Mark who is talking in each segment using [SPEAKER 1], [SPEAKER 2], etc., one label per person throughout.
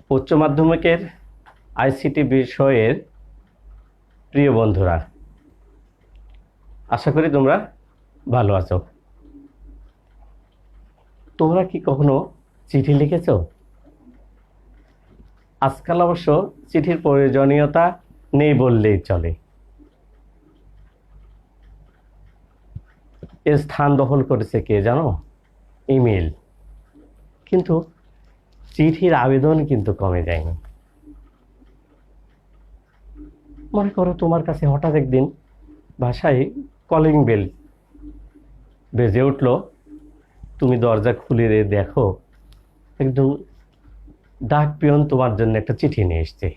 [SPEAKER 1] উচ্চ মাধ্যমিকের আইসিটি বিষয়ের প্রিয় বন্ধুরা, আশা করি তোমরা ভালো আছো। তোমরা কি কখনো চিঠি লিখেছ? আজকাল অবশ্য চিঠির প্রয়োজনীয়তা নেই বললেই চলে। এর স্থান দখল করেছে কে জানো? ইমেল। কিন্তু চিঠির আবেদন কিন্তু কমে যায়নি। মনে করো তোমার কাছে হঠাৎ একদিন বাসায় কলিং বেল বেজে উঠলো, তুমি দরজা খুলে দেখো একদম ডাক পিয়ন তোমার জন্য একটা চিঠি নিয়ে এসছে।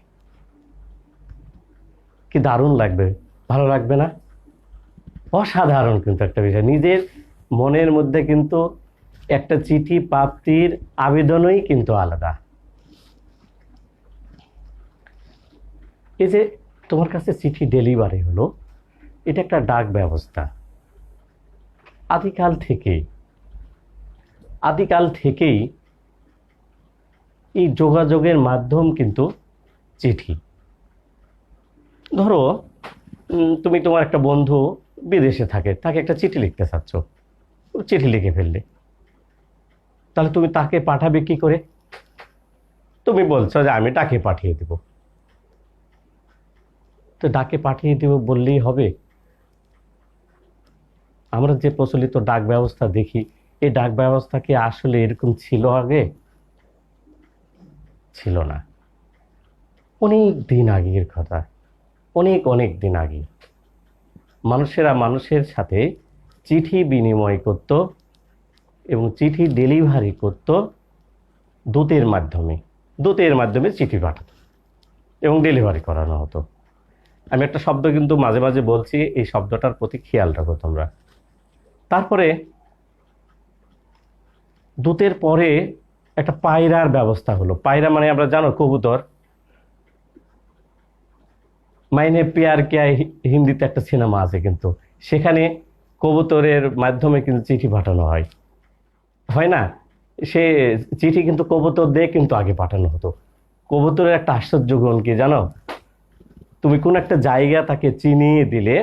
[SPEAKER 1] কি দারুণ লাগবে, ভালো লাগবে না? অসাধারণ কিন্তু একটা বিষয়। নিজের মনের মধ্যে কিন্তু একটা চিঠি প্রাপ্তির আবেদনই কিন্তু আলাদা। এই যে তোমার কাছে চিঠি ডেলিভারি হলো, এটা একটা ডাক ব্যবস্থা। আদিকাল থেকেই এই যোগাযোগের মাধ্যম কিন্তু চিঠি। ধরো তুমি তোমার একটা বন্ধু বিদেশে থাকে, তাকে একটা চিঠি লিখতে চাচ্ছ, চিঠি লিখে ফেললে, তাহলে তুমি তাকে পাঠাবে কি করে? তুমি বলছো যে আমি ডাকে পাঠিয়ে দেব। তো ডাকে পাঠিয়ে দেব বললেই হবে? আমরা যে প্রচলিত ডাক ব্যবস্থা দেখি, এই ডাক ব্যবস্থা কি আসলে এরকম ছিল আগে? ছিল না। অনেক দিন আগের কথা, অনেক দিন আগে মানুষেরা মানুষের সাথে চিঠি বিনিময় করত এবং চিঠি ডেলিভারি করত দূতের মাধ্যমে চিঠি পাঠাতো এবং ডেলিভারি করানো হতো। আমি একটা শব্দ কিন্তু মাঝে মাঝে বলছি, এই শব্দটার প্রতি খেয়াল রাখো তোমরা। তারপরে দূতের পরে একটা পায়রার ব্যবস্থা হলো। পায়রা মানে আমরা জানো কবুতর। মাইনে পেয়ার কে হিন্দিতে একটা সিনেমা আছে, কিন্তু সেখানে কবুতরের মাধ্যমে কিন্তু চিঠি পাঠানো হয় না? সে চিঠি কিন্তু কবুতর দিয়ে কিন্তু আগে পাঠানো হতো। কবুতরের একটা আশ্চর্য গুণ কি জানো? তুমি কোন একটা জায়গা তাকে চিনিয়ে দিলে,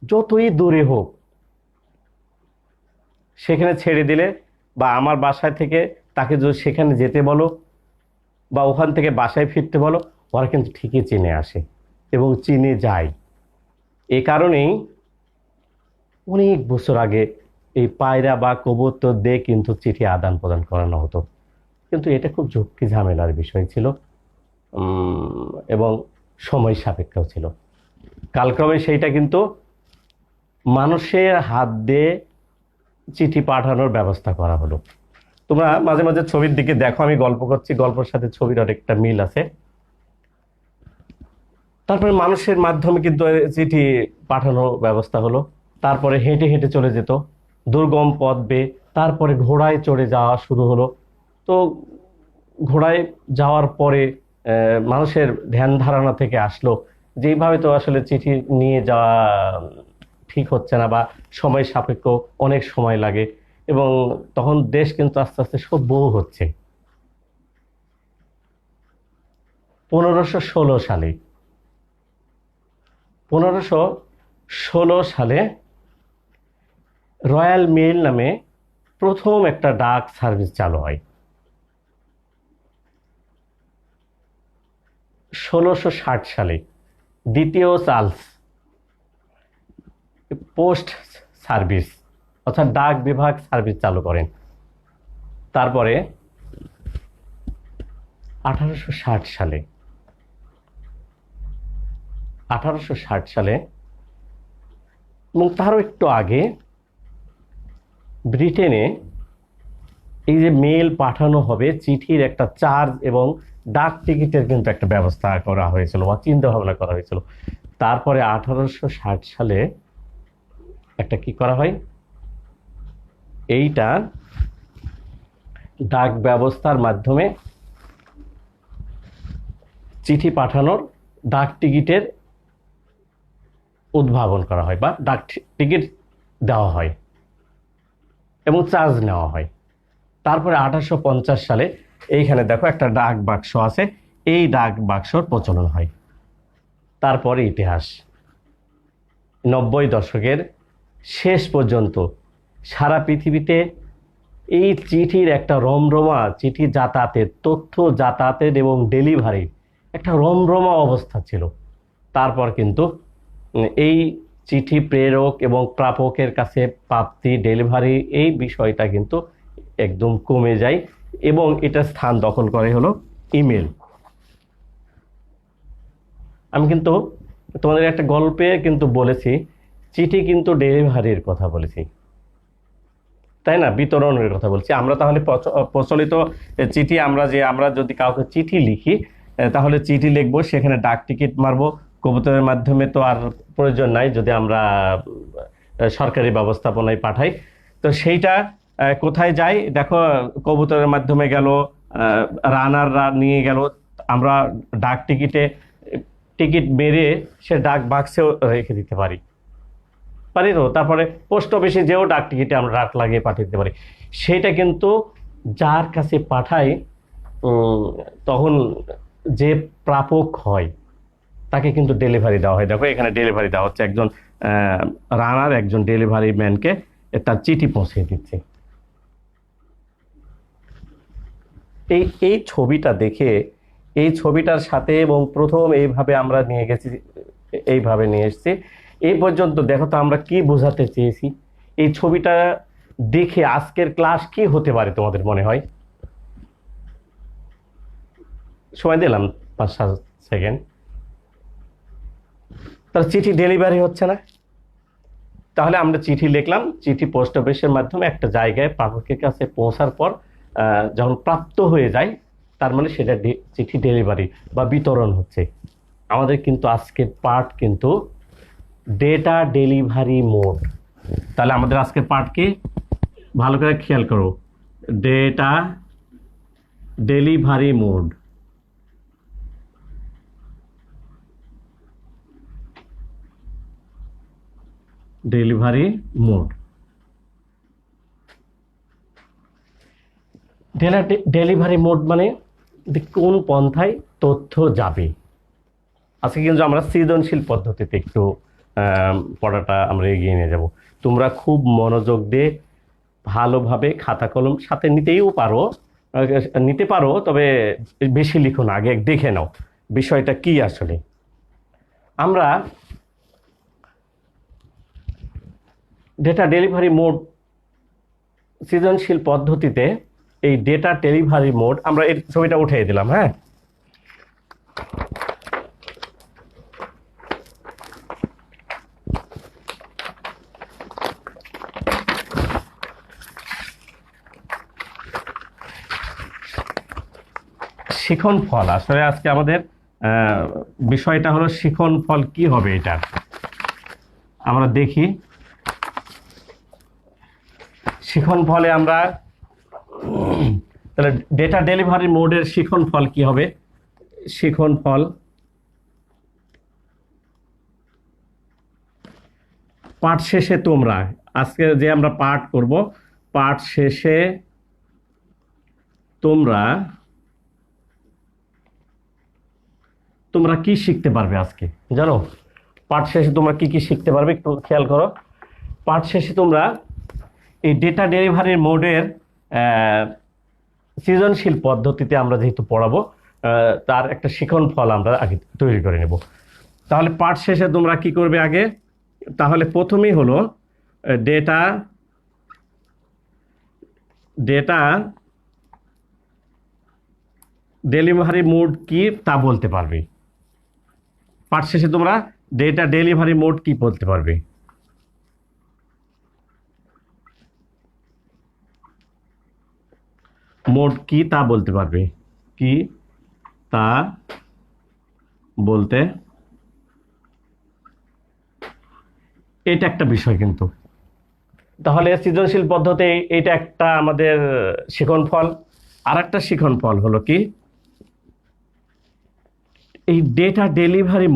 [SPEAKER 1] যতই দূরে হোক সেখানে ছেড়ে দিলে, বা আমার বাসায় থেকে তাকে যদি সেখানে যেতে বলো বা ওখান থেকে বাসায় ফিরতে বলো, ওরা কিন্তু ঠিকই চিনে আসে এবং চিনে যায়। এ কারণেই অনেক বছর আগে এই পায়রা বা কবুতর দিয়ে কিন্তু চিঠি আদান প্রদান করানো হতো। কিন্তু এটা খুব ঝক্কি ঝামেলার বিষয় ছিল এবং সময় সাপেক্ষও ছিল। কালক্রমে সেইটা কিন্তু মানুষের হাত দিয়ে চিঠি পাঠানোর ব্যবস্থা করা হলো। তোমরা মাঝে মাঝে ছবির দিকে দেখো, আমি গল্প করছি, গল্পের সাথে ছবির অনেকটা মিল আছে। তারপরে মানুষের মাধ্যমে কিন্তু চিঠি পাঠানোর ব্যবস্থা হলো। তারপরে হেঁটে হেঁটে চলে যেত দুর্গম পথ বেয়ে। তারপরে ঘোড়ায় চড়ে যাওয়া শুরু হলো। তো ঘোড়ায় যাওয়ার পরে মানুষের ধ্যান ধারণা থেকে আসলো যেইভাবে তো আসলে চিঠি নিয়ে যাওয়া ঠিক হচ্ছে না, বা সময় সাপেক্ষ, অনেক সময় লাগে, এবং তখন দেশ কিন্তু আস্তে আস্তে সভ্যও হচ্ছে। 1516 সালে রয়্যাল মেইল নামে প্রথম একটা ডাক সার্ভিস চালু হয়। 1660 সালে দ্বিতীয় চার্লস পোস্ট সার্ভিস অর্থাৎ ডাক বিভাগ সার্ভিস চালু করেন। তারপরে 1860 সালে এবং তারও একটু আগে ব্রিটেনে এই যে মেল পাঠানো হবে, চিঠির একটা চার্জ এবং ডাক টিকিটের কিন্তু একটা ব্যবস্থা করা হয়েছিল বা চিন্তা ভাবনা করা হয়েছিল। তারপরে 1860 সালে একটা কি করা হয়, এইটা ডাক ব্যবস্থার মাধ্যমে চিঠি পাঠানোর ডাক টিকিটের উদ্ভাবন করা হয় বা ডাক টিকিট দেওয়া হয় এবং চার্জ নেওয়া হয়। তারপরে 1850 সালে এইখানে দেখো একটা ডাক বাক্স আছে, এই ডাক বাক্সর প্রচলন হয়। তারপরে ইতিহাস 90 দশকের শেষ পর্যন্ত সারা পৃথিবীতে এই চিঠির একটা রমরমা, চিঠি যাতায়াতের, তথ্য যাতায়াতের এবং ডেলিভারির একটা রমরমা অবস্থা ছিল। তারপর কিন্তু এই চিঠি প্রেরক এবং প্রাপকের কাছে প্রাপ্তি, ডেলিভারি, এই বিষয়টা কিন্তু একদম কমে যায় এবং এটা স্থান দখল করে হলো ইমেল। আমি কিন্তু তোমাদের একটা গল্পে কিন্তু বলেছি, চিঠি কিন্তু ডেলিভারির কথা বলেছি, তাই না, বিতরণের কথা বলছি আমরা। তাহলে প্রচলিত চিঠি, আমরা যদি কাউকে চিঠি লিখি, তাহলে চিঠি লিখবো, সেখানে ডাক টিকিট মারবো। কবুতরের মাধ্যমে তো আর প্রয়োজন নাই, যদি আমরা সরকারি ব্যবস্থাপনায় পাঠাই। তো সেইটা কোথায় যায় দেখো, কবুতরের মাধ্যমে গেল, রানাররা নিয়ে গেল, আমরা ডাক টিকিট মেরে সে ডাক বাক্সেও রেখে দিতে পারি তো। তারপরে পোস্ট অফিসে যেও ডাক টিকিটে আমরা ডাক লাগিয়ে পাঠিয়ে দিতে পারি। সেটা কিন্তু যার কাছে পাঠাই, তখন যে প্রাপক হয় তাকে কিন্তু ডেলিভারি দেওয়া হয়। দেখো এখানে ডেলিভারি দেওয়া হচ্ছে, একজন রানার একজন ডেলিভারি ম্যানকে তার চিঠি পৌঁছে দিচ্ছে। এই ছবিটা দেখে, এই ছবিটার সাথে এবং প্রথম এইভাবে আমরা নিয়ে গেছি, এইভাবে নিয়ে এসেছি এই পর্যন্ত। দেখো তো আমরা কি বোঝাতে চেয়েছি, এই ছবিটা দেখে আজকের ক্লাস কি হতে পারে তোমাদের মনে হয়? সময় দিলাম 5-7 সেকেন্ড। তার চিঠি ডেলিভারি হচ্ছে না, তাহলে আমরা চিঠি লিখলাম, চিঠি পোস্ট অফিসের মাধ্যমে একটা জায়গায় প্রাপকের কাছে পৌঁছার পর যখন প্রাপ্ত হয়ে যায়, তার মানে সেটা চিঠি ডেলিভারি বা বিতরণ হচ্ছে। আমাদের কিন্তু আজকের পার্ট কিন্তু ডেটা ডেলিভারি মোড। তাহলে আমাদের আজকের পার্ট কি, ভালো করে খেয়াল করো, data delivery mode. Delivery mode, delivery mode মানে কোন পন্থায় তথ্য যাবে। আজকে কিন্তু আমরা সৃজনশীল পদ্ধতিতে একটু পড়াটা আমরা এগিয়ে নিয়ে যাব। তোমরা খুব মনোযোগ দিয়ে ভালোভাবে খাতা কলম সাথে নিতে পারো, তবে বেশি লিখো না, আগে দেখে নাও বিষয়টা কি আসলে। আমরা ডেটা ডেলিভারি মোড সৃজনশীল পদ্ধতিতে এই ডেটা ডেলিভারি মোড, আমরা এই ছবিটা উঠিয়ে দিলাম। হ্যাঁ, শিখন ফল, আসলে আজকে আমাদের বিষয়টা হলো শিখন ফল কি হবে এটা আমরা দেখি। শিখন ফলে আমরা তাহলে ডেটা ডেলিভারি মোডের শিখন ফল কি হবে? শিখন ফল পাঠ শেষে তোমরা, আজকে যে আমরা পাঠ করব, পাঠ শেষে তোমরা কি শিখতে পারবে আজকে জানো? পাঠ শেষে তোমরা কি কি শিখতে পারবে একটু খেয়াল করো। পাঠ শেষে তোমরা এই ডেটা ডেলিভারির মোডের সৃজনশীল পদ্ধতিতে আমরা যেহেতু পড়াবো, তার একটা শিখন ফল আমরা আগে তৈরি করে নেব। তাহলে পাঠ শেষে তোমরা কি করবে আগে? তাহলে প্রথমেই হলো ডেটা ডেলিভারি মোড কি তা বলতে পারবে। পাঠ শেষে তোমরা ডেটা ডেলিভারি মোড কি বলতে পারবে? মোড কি তা বলতে পারবে, কি তা বলতে, এটা একটা বিষয় কিন্তু। তাহলে সৃজনশীল পদ্ধতি এটা একটা আমাদের শিখন ফল। আর একটা শিখন ফল হলো কি, এই ডেটা ডেলিভারি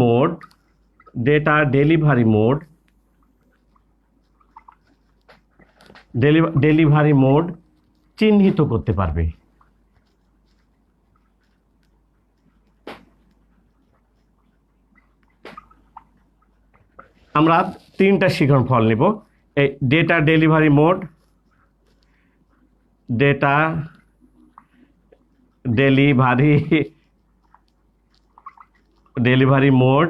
[SPEAKER 1] মোড চিহ্নিত করতে পারবে। আমরা তিনটা শিখন ফল নিব। এই data delivery mode, data delivery mode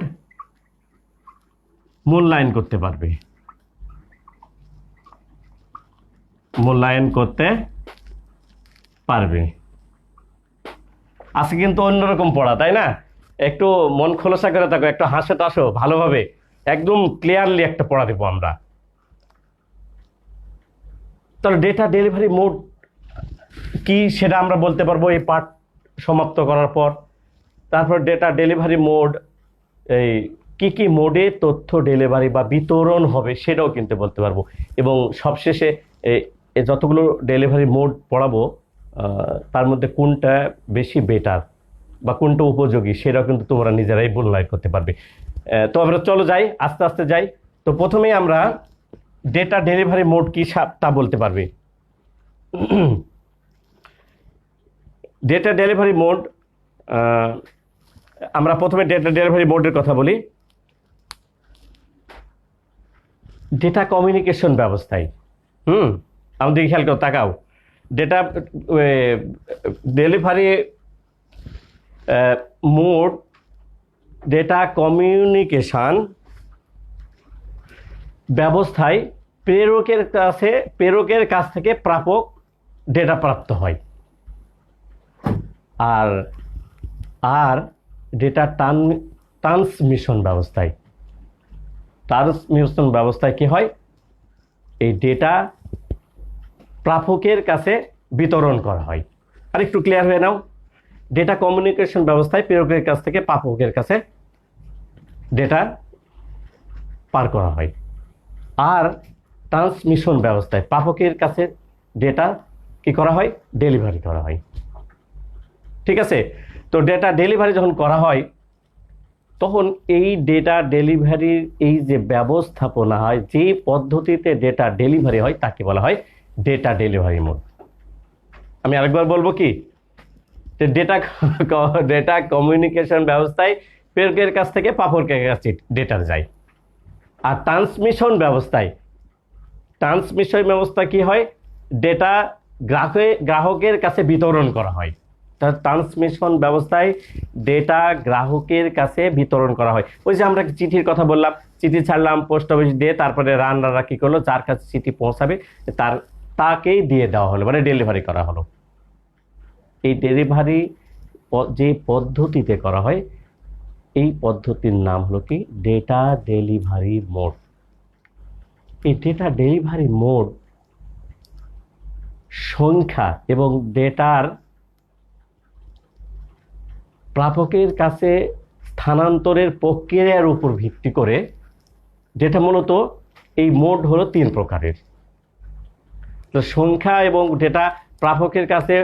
[SPEAKER 1] মূল্যায়ন করতে পারবে, মূল্যায়ন করতে পারবে। আজকে কিন্তু অন্যরকম পড়া, তাই না? একটু মন খোলসা করে থাকো, একটু হাসে টাসো ভালোভাবে, একদম ক্লিয়ারলি একটা পড়া দেবো আমরা। তাহলে ডেটা ডেলিভারি মোড কি সেটা আমরা বলতে পারবো এই পাঠ সমাপ্ত করার পর। তারপর ডেটা ডেলিভারি মোড, এই কি মোডে তথ্য ডেলিভারি বা বিতরণ হবে সেটাও কিন্তু বলতে পারবো। এবং সবশেষে এই যতগুলো ডেলিভারি মোড পড়াবো তার মধ্যে কোনটা বেশি বেটার বা কোনটা উপযোগী সেটাও কিন্তু তোমরা নিজেরাই মূল্যায়ন করতে পারবে। তো আমরা চলো যাই, আস্তে আস্তে যাই। তো প্রথমেই আমরা ডেটা ডেলিভারি মোড কি তা বলতে পারবে। ডেটা ডেলিভারি মোড, আমরা প্রথমে ডেটা ডেলিভারি মোডের কথা বলি। ডেটা কমিউনিকেশন ব্যবস্থায় আমাদের খেয়াল করে তাকাও, data delivery mode, data communication ব্যবস্থায় প্রেরকের কাছ থেকে প্রাপক ডেটা প্রাপ্ত হয়। আর আর ডেটা ট্রান্সমিশন ব্যবস্থায় কি হয়, এই ডেটা প্রাপকের কাছে বিতরণ করা হয়। আর একটু ক্লিয়ার হয়ে নাও, ডেটা কমিউনিকেশন ব্যবস্থায় প্রেরকের কাছ থেকে প্রাপকের কাছে ডেটা পার করা হয়। আর ট্রান্সমিশন ব্যবস্থায় প্রাপকের কাছে ডেটা কি করা হয়, ডেলিভারি করা হয়। ঠিক আছে? তো ডেটা ডেলিভারি যখন করা হয় তখন এই ডেটা ডেলিভারির এই যে ব্যবস্থাপনা হয়, যে পদ্ধতিতে ডেটা ডেলিভারি হয় তাকে বলা হয় ডেটা ডেলিভারি মোড। আমি আরেকবার বলবো কি, যে ডেটা কমিউনিকেশন ব্যবস্থায় প্রেরকের কাছ থেকে প্রাপকের কাছে ডেটা যায়। আর ট্রান্সমিশন ব্যবস্থা কি হয়, ডেটা গ্রাহকের কাছে বিতরণ করা হয়। ট্রান্সমিশন ব্যবস্থায় ডেটা গ্রাহকের কাছে বিতরণ করা হয়। ওই যে আমরা চিঠির কথা বললাম, চিঠি ছাড়লাম পোস্ট অফিস দিয়ে, তারপরে রানরা কি করলো, যার কাছে চিঠি পৌঁছাবে তাকেই দিয়ে দেওয়া হলো, মানে ডেলিভারি করা হলো। এই ডেলিভারি যে পদ্ধতিতে করা হয় এই পদ্ধতির নাম হলো কি, ডেটা ডেলিভারি মোড। এই ডেটা ডেলিভারি মোড সংখ্যা এবং ডেটার প্রাপকের কাছে স্থানান্তরের প্রক্রিয়ার উপর ভিত্তি করে, যেটা মূলত এই মোড হলো 3 প্রকারের। তো সংখ্যা এবং ডেটা প্রাপকের কাছে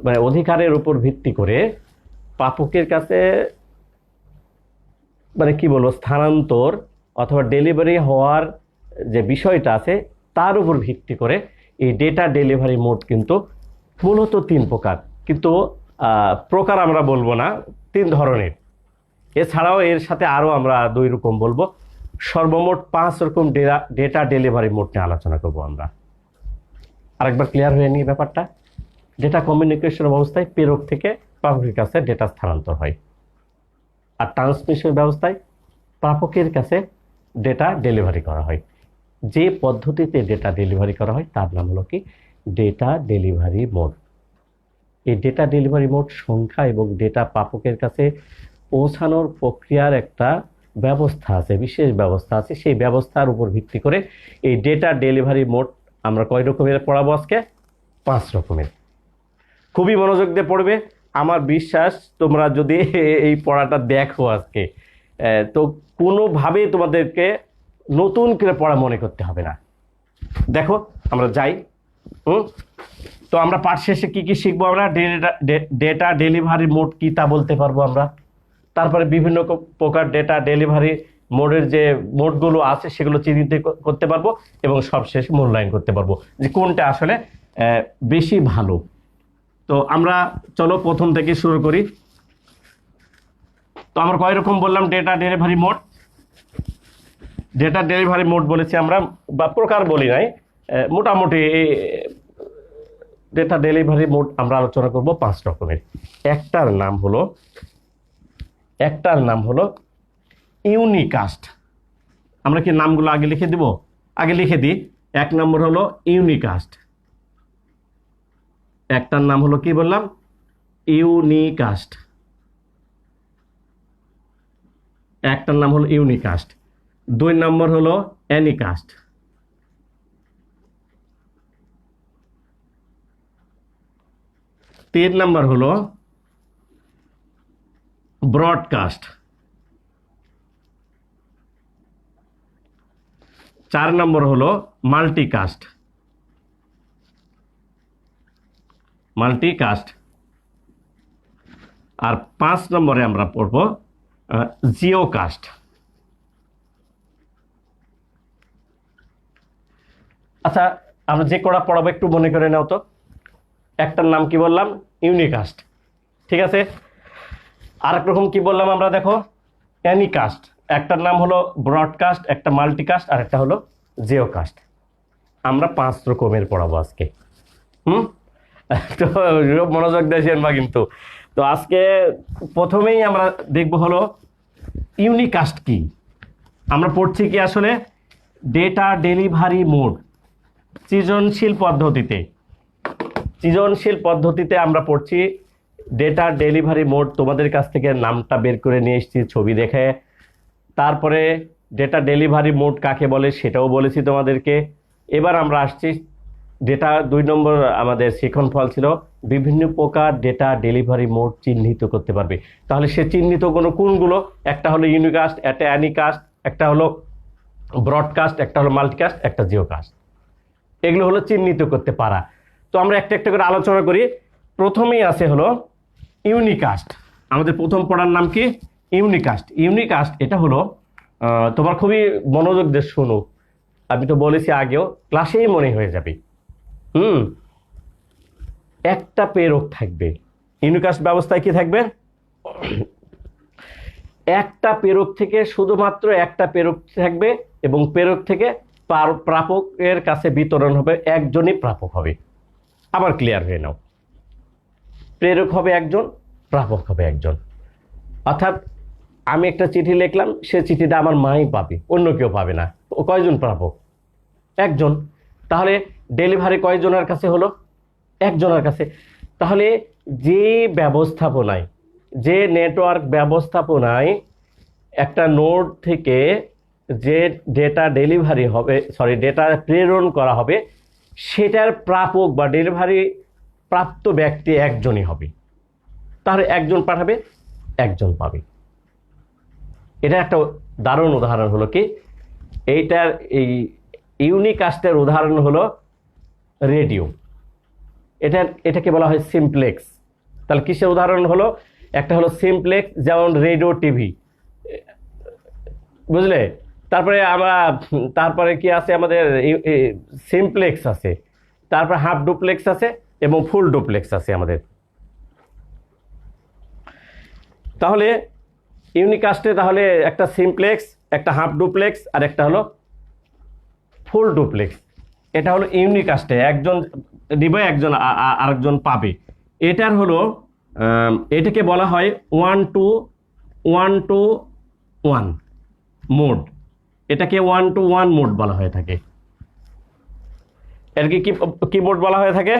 [SPEAKER 1] মানে অধিকারের উপর ভিত্তি করে প্রাপকের কাছে মানে কি বলবো, স্থানান্তর অথবা ডেলিভারি হওয়ার যে বিষয়টা আছে তার উপর ভিত্তি করে এই ডেটা ডেলিভারি মোড কিন্তু মূলত 3 প্রকার। কিন্তু প্রকার আমরা বলবো না, 3 ধরনের। এছাড়াও এর সাথে আরও আমরা 2 রকম বলবো। সর্বমোট 5 রকম ডেটা ডেলিভারি মোড নিয়ে আলোচনা করবো আমরা। আরেকবার ক্লিয়ার হয়ে নিয়ে ব্যাপারটা, ডেটা কমিউনিকেশন ব্যবস্থায় প্রেরক থেকে প্রাপকের কাছে ডেটা স্থানান্তর হয়। আর ট্রান্সমিশন ব্যবস্থায় প্রাপকের কাছে ডেটা ডেলিভারি করা হয়। যে পদ্ধতিতে ডেটা ডেলিভারি করা হয় তার নাম হলো কি, ডেটা ডেলিভারি মোড। এই ডেটা ডেলিভারি মোড সংখ্যা এবং ডেটা প্রাপকের কাছে পৌঁছানোর প্রক্রিয়ার একটা ব্যবস্থা আছে, বিশেষ ব্যবস্থা আছে। সেই ব্যবস্থার উপর ভিত্তি করে এই ডেটা ডেলিভারি মোড আমরা কয় রকমের পড়াবো আজকে? 5 রকমের। খুবই মনোযোগ দিয়ে পড়বে। আমার বিশ্বাস তোমরা যদি এই পড়াটা দেখো আজকে, তো কোনোভাবেই তোমাদেরকে নতুন করে পড়া মনে করতে হবে না। দেখো আমরা যাই। তো আমরা পাঠ শেষে কি কি শিখবো? আমরা ডেটা ডেলিভারি মোড কি তা বলতে পারবো আমরা। তারপরে বিভিন্ন প্রকার ডেটা ডেলিভারি মোডের যে মোডগুলো আছে সেগুলো চিহ্নিত করতে পারবো এবং সবশেষে মূল্যায়ন করতে পারবো যে কোনটা আসলে বেশি ভালো। তো আমরা চলো প্রথম থেকে শুরু করি। তো আমরা কয় রকম বললাম data delivery mode? Data delivery mode বলেছি আমরা, বা প্রকার বলি নাই, মোটামুটি ডেটা ডেলিভারি মোড আমরা আলোচনা করব 5 রকমের। একটার নাম হলো ইউনিকাস্ট। আমরা কি নামগুলো আগে লিখে দিব? আগে লিখে দিই। 1 নম্বর হলো ইউনিকাস্ট। একটার নাম হলো কি বললাম? ইউনিকাস্ট। একটার নাম হলো ইউনিকাস্ট। 2 নম্বর হলো অ্যানিকাস্ট। 3 নম্বর হলো ব্রডকাস্ট। 4 নম্বর হলো মাল্টিকাস্ট। আর 5 নম্বরে আমরা পড়ব জিওকাস্ট। আচ্ছা, আমরা যে কটা পড়াবো একটু মনে করে নাও তো। একটার নাম কি বললাম? ইউনিকাস্ট, ঠিক আছে। আর এক রকম কি বললাম আমরা, দেখো, অ্যানিকাস্ট। একটার নাম হলো ব্রডকাস্ট, একটা মাল্টিকাস্ট, আর একটা হলো জিওকাস্ট। আমরা 5 রকমের পড়াবো আজকে। তো মনোযোগ দিয়েছেন বা কিন্তু। তো আজকে প্রথমেই আমরা দেখব হলো ইউনিকাস্ট কি। আমরা পড়ছি কি আসলে ডেটা ডেলিভারি মোড সৃজনশীল পদ্ধতিতে আমরা পড়ছি ডেটা ডেলিভারি মোড। তোমাদের কাছ থেকে নামটা বের করে নিয়ে এসেছি ছবি দেখে। তারপরে ডেটা ডেলিভারি মোড কাকে বলে সেটাও বলেছি তোমাদেরকে। এবার আমরা আসছি ডেটা 2 নম্বর আমাদের শিখন ফল ছিল বিভিন্ন প্রকার ডেটা ডেলিভারি মোড চিহ্নিত করতে পারবে। তাহলে সে চিহ্নিত কোনগুলো? একটা হলো ইউনিকাস্ট, একটা অ্যানিকাস্ট, একটা হলো ব্রডকাস্ট, একটা হলো মাল্টিকাস্ট, একটা জিওকাস্ট। এগুলো হলো চিহ্নিত করতে পারা। তো আমরা একটা একটা করে আলোচনা করি। প্রথমেই আছে হলো ইউনিকাস্ট। আমাদের প্রথম পড়ার নাম কি? ইউনিকাস্ট। এটা হলো তোমার খুবই মনোযোগ দিয়ে শোনো, আমি তো বলেছি আগেও, ক্লাসেই মনে হয়ে যাবে। একটা প্রেরক থাকবে। ইউনিকাস্ট ব্যবস্থায় কি থাকবে? একটা প্রেরক থেকে শুধুমাত্র একটা প্রেরক থাকবে, এবং প্রেরক থেকে প্রাপকের কাছে বিতরণ হবে, একজনই প্রাপক হবে। আবার ক্লিয়ার হয়ে নাও, প্রেরক হবে একজন, প্রাপক হবে একজন। অর্থাৎ আমি একটা চিঠি লিখলাম, সে চিঠিটা আমার মাই পাবে, অন্য কেউ পাবে না। কয়জন প্রাপক? একজন। তাহলে ডেলিভারি কয়জনের কাছে হলো? একজনের কাছে। তাহলে যে ব্যবস্থাপনায়, যে নেটওয়ার্ক ব্যবস্থাপনায় একটা নোড থেকে যে ডেটা ডেলিভারি হবে, ডেটা প্রেরণ করা হবে, সেটার প্রাপক বা ডেলিভারি প্রাপ্ত ব্যক্তি একজনই হবে। তাহলে একজন পাঠাবে, একজন পাবে। এটা একটা দারুণ উদাহরণ হলো কি, এইটার এই ইউনিকাস্টের উদাহরণ হলো রেডিও। এটাকে বলা হয় সিমপ্লেক্স। তাহলে কিসের উদাহরণ হলো? একটা হলো সিমপ্লেক্স, যেমন রেডিও, টিভি, বুঝলে? তারপরে কি আছে আমাদের? সিমপ্লেক্স আছে, তারপর হাফ ডুপ্লেক্স আছে, এবং ফুল ডুপ্লেক্স আছে আমাদের। তাহলে ইউনিকাস্টে তাহলে একটা সিমপ্লেক্স, একটা হাফ ডুপ্লেক্স, আর একটা হলো ফুল ডুপ্লেক্স। এটা হলো ইউনিকাস্টে একজন দিবে, একজন আরেকজন পাবে। এটার হলো এটাকে বলা হয় 1-to-1 মোড। এটাকে 1-to-1 মোড বলা হয়ে থাকে। এর কি মোড বলা হয়ে থাকে?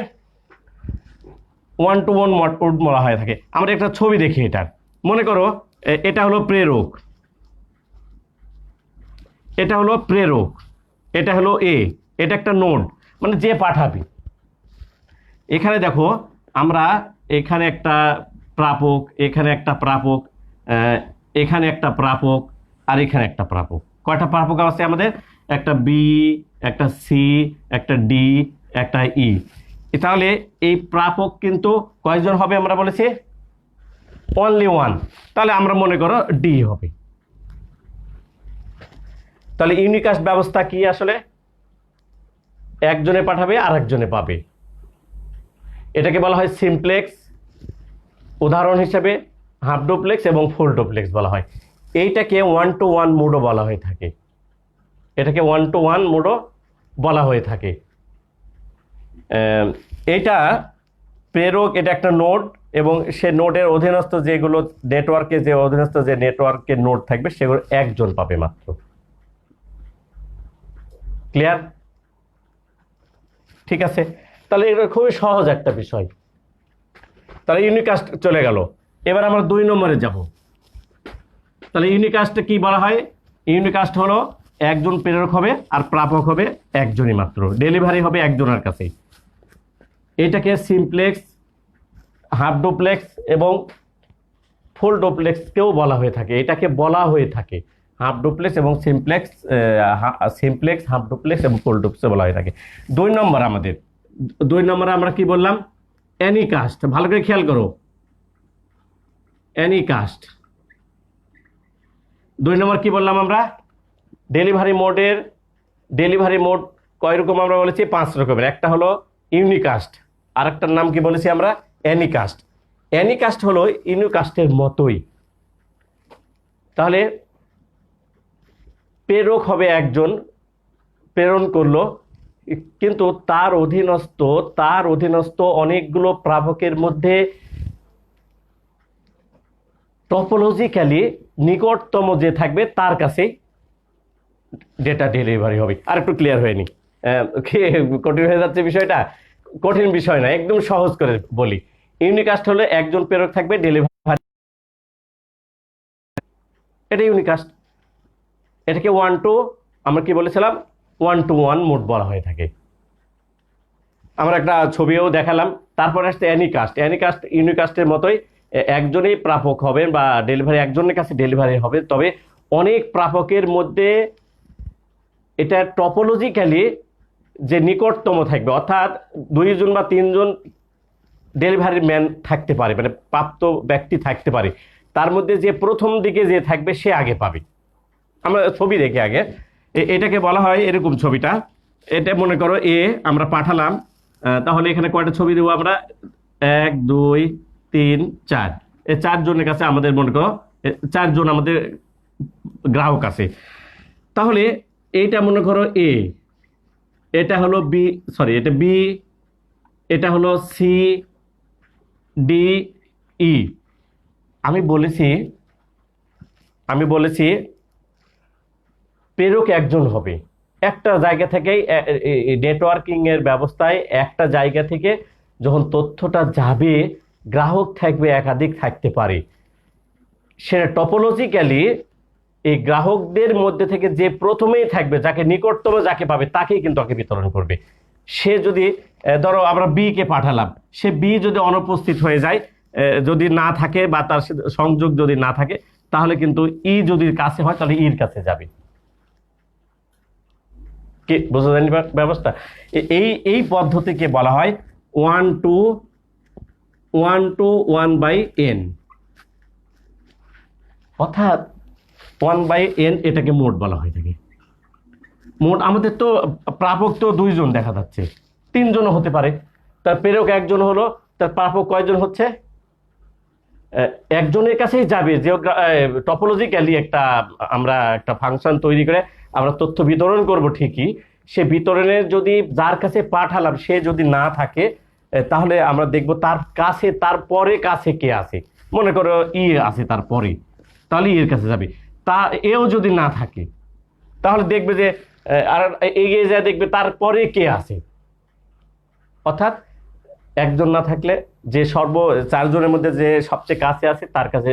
[SPEAKER 1] 1-to-1 মোড বলা হয়ে থাকে। আমরা একটা ছবি দেখি এটার। মনে করো এটা হলো প্রেরক, এটা হলো প্রেরক, এটা হলো এটা একটা নোড, মানে যে পাঠাবে। এখানে দেখো, আমরা এখানে একটা প্রাপক, এখানে একটা প্রাপক, এখানে একটা প্রাপক, আর এখানে একটা প্রাপক। কয়টা প্রাপক আছে আমাদের? একটা বি, একটা সি, একটা ডি, একটা ই। তাহলে এই প্রাপক কিন্তু কয়জন হবে আমরা বলেছি? Only one. তাহলে আমরা মনে করো ডি হবে। তাহলে ইউনিকাস্ট ব্যবস্থা কি আসলে? একজনে পাঠাবে, আর একজনে পাবে। এটাকে বলা হয় সিমপ্লেক্স, উদাহরণ হিসেবে হাফ ডুপ্লেক্স এবং ফুল ডুপ্লেক্স বলা হয়। এইটাকে 1-to-1 মোডও বলা হয়ে থাকে। এটাকে 1-to-1 মোডও বলা হয়ে থাকে। এটা প্রেরক, এটা একটা নোড, এবং সে নোডের অধীনস্থ যেগুলো নেটওয়ার্কে যে অধীনস্থ যে নেটওয়ার্কের নোড থাকবে সেগুলো একজন পাবে মাত্র। ক্লিয়ার? ঠিক আছে, তাহলে এটা খুবই সহজ একটা বিষয়। তাহলে ইউনিকাস্ট চলে গেল। এবার আমরা 2 নম্বরে যাব। তাহলে ইউনিকাস্টে কি বলা হয়? ইউনিকাস্ট হলো একজন প্রেরক হবে আর প্রাপক হবে একজনই মাত্র, ডেলিভারি হবে একজনের কাছেই। এটাকে সিমপ্লেক্স, হাফ ডুপ্লেক্স এবং ফুল ডুপ্লেক্সকেও বলা হয়ে থাকে। এটাকে বলা হয়ে থাকে হাফ ডুপ্লেক্স এবং সিমপ্লেক্স, সিমপ্লেক্স, হাফ ডুপ্লেক্স এবং ফুল ডুপ্লেক্স বলা হয়ে থাকে। 2 নম্বর আমাদের, 2 নম্বরে আমরা কি বললাম? অ্যানিকাস্ট। ভালো করে খেয়াল করো, অ্যানিকাস্ট। 2 নম্বর কি বললাম আমরা? ডেলিভারি মোড কয় রকম আমরা বলেছি? 5 রকমের। একটা হলো ইউনিকাস্ট, আর একটার নাম কি বলেছি আমরা? অ্যানিকাস্ট। অ্যানিকাস্ট হলো ইউনিকাস্টের মতোই। তাহলে প্রেরক হবে একজন, প্রেরণ করলো, কিন্তু তার অধীনস্থ অনেকগুলো প্রাপকের মধ্যে টপোলজিক্যালি নিকটতম যে থাকবে তার কাছে ডেটা ডেলিভারি হবে। আর একটু ক্লিয়ার হয়নি? কঠিন হয়ে যাচ্ছে বিষয়টা? কঠিন বিষয় না, একদম সহজ করে বলি। ইউনিকাস্ট হলে একজন প্রেরক থাকবে, ডেলিভারি, এটা ইউনিকাস্ট। এটাকে আমরা কি বলেছিলাম? 1-to-1 মোড বলা হয়ে থাকে। আমরা একটা ছবিও দেখালাম। তারপরে আসছে অ্যানিকাস্ট। অ্যানিকাস্ট ইউনিকাস্টের মতোই, একজনই প্রাপক হবেন বা ডেলিভারি একজনের কাছে ডেলিভারি হবে, তবে অনেক প্রাপকের মধ্যে এটা টপোলজিক্যালি যে নিকটতম থাকবে, অর্থাৎ 2 জন বা 3 জন ডেলিভারি ম্যান থাকতে পারে, মানে প্রাপ্ত ব্যক্তি থাকতে পারে। তার মধ্যে যে প্রথম দিকে যে থাকবে সে আগে পাবে। আমরা ছবি দেখি আগে। এটাকে বলা হয় এরকম ছবিটা। এটা মনে করো আমরা পাঠালাম, তাহলে এখানে কয়টা ছবি দেবো আমরা? 1, 2, 3, 4। এই 4 জনের কাছে আমাদের মনে করো 4 জন আমাদের গ্রাহক আছে। তাহলে এইটা মনে করো এটা হলো বি, সরি এটা বি, এটা হলো সি, ডি, ই। আমি বলেছি প্রেরক একজন হবে। একটা জায়গা থেকেই নেটওয়ার্কিং এর ব্যবস্থায় একটা জায়গা থেকে যখন তথ্যটা যাবে, গ্রাহক থাকবে, একাধিক থাকতে পারে। সেটা টপোলজিক্যালি এই গ্রাহকদের মধ্যে থেকে যে প্রথমেই থাকবে, যাকে নিকটতম যাকে পাবে তাকেই কিন্তু আগে বিতরণ করবে। সে যদি ধরো আমরা বি কে পাঠালাম, সে বি যদি অনুপস্থিত হয়ে যায়, যদি না থাকে বা তার সাথে সংযোগ যদি না থাকে, তাহলে কিন্তু ই যদি কাছে হয় তাহলে ইর কাছে যাবে। কি বোঝা যায়নি ব্যবস্থা? এই পদ্ধতিকে বলা হয় 1-to-1/n, অর্থাৎ 1/n এটাকে মোড বলা হয়ে থাকে। মোড আমাদের তো প্রাপক তো 2 জন দেখা যাচ্ছে, 3 জনও হতে পারে। তার প্রেরক একজন হলো, তার প্রাপক কয়জন হচ্ছে? একজনের কাছেই যাবে। যে টপোলজিক্যালি আমরা একটা ফাংশন তৈরি করে আমরা তথ্য বিতরণ করব ঠিকই, সে বিতরণের যদি যার কাছে পাঠালাম সে যদি না থাকে, তাহলে আমরা দেখব তার কাছে, তারপরে কাছে কে আছে। মনে করো ই আছে তারপরে, তাহলে এর কাছে যাবে। তা এও যদি না থাকে, তাহলে দেখবে যে আর এগিয়ে যায়, দেখবে তারপরে কে আছে। অর্থাৎ একজন না থাকলে যে 4 জনের মধ্যে যে সবচেয়ে কাছে আছে তার কাছে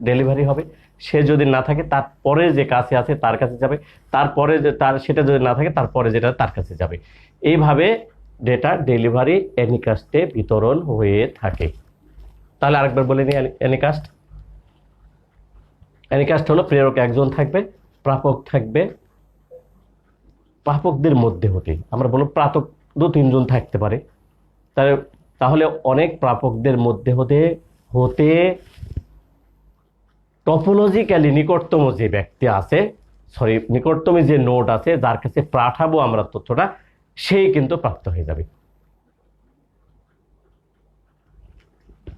[SPEAKER 1] ডেলিভারি হবে। সে যদি না থাকে তারপরে যে কাছে আছে তার কাছে যাবে, তারপরে যে সেটা যদি না থাকে তারপরে যেটা তার কাছে যাবে। এইভাবে ডেটা ডেলিভারি অ্যানিকাস্টে বিতরণ হয়ে থাকে। তাহলে আরেকবার বলে নিই, অ্যানিকাস্ট হলো প্রেরক একজন থাকবে, প্রাপক থাকবে প্রাপকদের মধ্যে হতে, আমরা বলবো প্রাপক 2-3 জন থাকতে পারে। তাহলে অনেক প্রাপকদের মধ্যে হতে টপোলজিক্যালি নিকটতম যে ব্যক্তি আছে, নিকটতম যে নোড আছে, যার কাছে পাঠাবো আমরা তথ্যটা, সেই কিন্তু প্রাপ্ত হয়ে যাবে।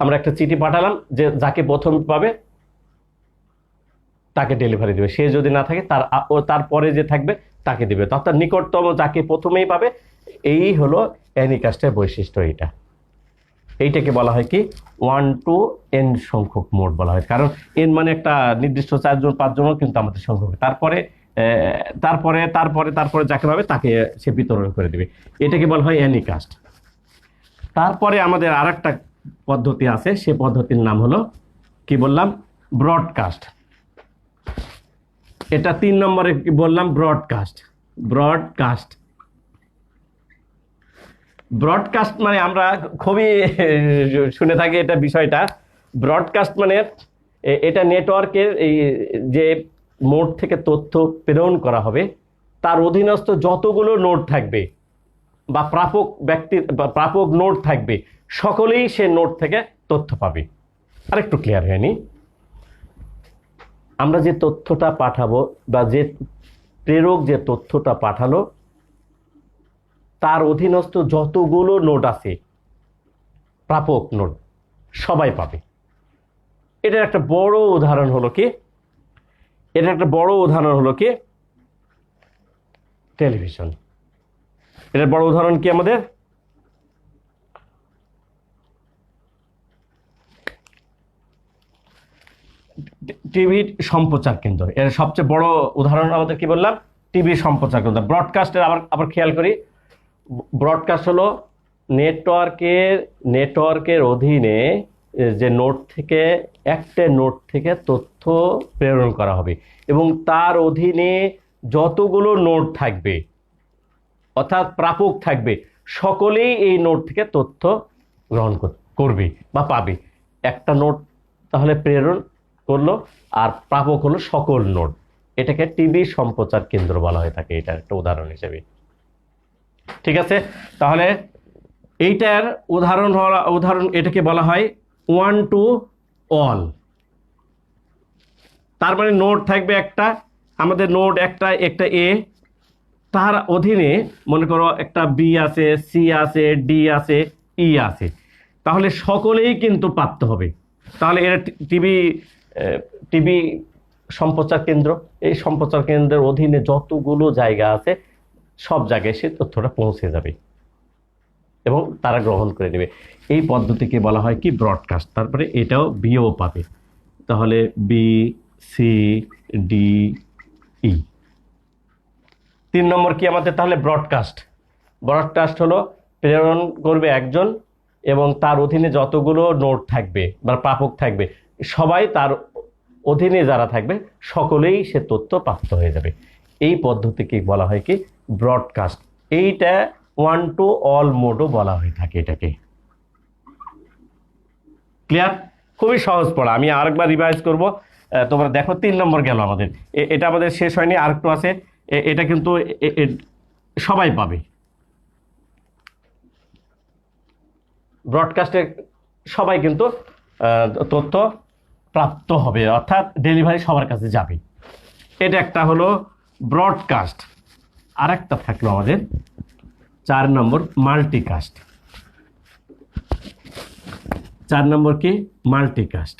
[SPEAKER 1] আমরা একটা চিঠি পাঠালাম, যে যাকে প্রথম পাবে তাকে ডেলিভারি দেবে। সে যদি না থাকে তারপরে যে থাকবে তাকে দিবে, অর্থাৎ নিকটতম যাকে প্রথমেই পাবে। এই হলো অ্যানিকাস্টের বৈশিষ্ট্য। এইটাকে বলা হয় কি 1 to n সংখ্যক মোড বলা হয়, কারণ n মানে একটা নির্দিষ্ট 4 জন 5 জনও কিন্তু আমাদের সংখ্যক। তারপরে তারপরে তারপরে তারপরে যাকে পাবে তাকে সে বিতরণ করে দিবে, এটাকে বলা হয় অ্যানিকাস্ট। তারপরে আমাদের আরেকটা পদ্ধতি আছে, সে পদ্ধতির নাম হলো কি বললাম, ব্রডকাস্ট। এটা 3 নম্বরে কি বললাম, ব্রডকাস্ট। ব্রডকাস্ট ব্রডকাস্ট মানে আমরা খুবই শুনে থাকি এটা বিষয়টা। ব্রডকাস্ট মানে এটা নেটওয়ার্কের এই যে নোড থেকে তথ্য প্রেরণ করা হবে, তার অধীনস্থ যতগুলো নোড থাকবে বা প্রাপক ব্যক্তির বা প্রাপক নোড থাকবে, সকলেই সে নোড থেকে তথ্য পাবে। আরেকটু ক্লিয়ার হয়নি, আমরা যে তথ্যটা পাঠাবো বা যে প্রেরক যে তথ্যটা পাঠালো, তার অধীনস্থ যতগুলো নোড আছে, প্রাপক নোড, সবাই পাবে। এটার একটা বড় উদাহরণ হলো কি, টেলিভিশন। এটার বড় উদাহরণ কি আমাদের টিভির সম্প্রচার কেন্দ্র। এর সবচেয়ে বড় উদাহরণ আমাদের কি বললাম, টিভির সম্প্রচার কেন্দ্র। ব্রডকাস্টের আবার খেয়াল করি, ব্রডকাস্ট হলো নেটওয়ার্কের অধীনে যে নোড থেকে একটা নোড থেকে তথ্য প্রেরণ করা হবে এবং তার অধীনে যতগুলো নোড থাকবে অর্থাৎ প্রাপক থাকবে, সকলেই এই নোড থেকে তথ্য গ্রহণ করবে বা পাবে। একটা নোড তাহলে প্রেরণ করলো আর প্রাপক হলো সকল নোড, এটাকে টিভি সম্প্রচার কেন্দ্র বলা হয়ে থাকে। এটা একটা উদাহরণ হিসেবে, ঠিক আছে। তাহলে এইটার উদাহরণ এটাকে বলা হয় 1 to all। তার মানে নোড থাকবে একটা, আমাদের নোড একটা এ, তার অধীনে মনে করো একটা বি আছে, সি আছে, ডি আছে, ই আছে, তাহলে সকলেই কিন্তু প্রাপ্ত হবে। তাহলে এরা টিভি সম্প্রচার কেন্দ্র, এই সম্প্রচার কেন্দ্রের অধীনে যতগুলো জায়গা আছে সব জায়গায় সে তথ্যটা পৌঁছে যাবে এবং তারা গ্রহণ করে নেবে। এই পদ্ধতিকে বলা হয় কি ব্রডকাস্ট। তারপরে এটাও বিও পাবে, তাহলে বি, সি, ডি, ই। 3 নম্বর কি আমাদের তাহলে ব্রডকাস্ট। ব্রডকাস্ট হলো প্রেরণ করবে একজন এবং তার অধীনে যতগুলো নোড থাকবে বা প্রাপক থাকবে, সবাই তার অধীনে যারা থাকবে সকলেই সে তথ্য প্রাপ্ত হয়ে যাবে। এই পদ্ধতিকে বলা হয় কি ব্রডকাস্ট। এইটা 1 to all মোডও বলা হয়ে থাকে এটাকে। ক্লিয়ার? খুবই সহজ পড়া, আমি আরেকবার রিভাইজ করব। তোমরা দেখো 3 নম্বর গেল আমাদের, এটা আমাদের শেষ হয়নি, আরেকটু আছে। এটা কিন্তু সবাই পাবে। ব্রডকাস্টে সবাই কিন্তু তথ্য প্রাপ্ত হবে, অর্থাৎ ডেলিভারি সবার কাছে যাবে। এটা একটা হলো ব্রডকাস্ট। আরেকটা থাকলো আমাদের 4 নম্বর মাল্টিকাস্ট। 4 নম্বর কি মাল্টিকাস্ট।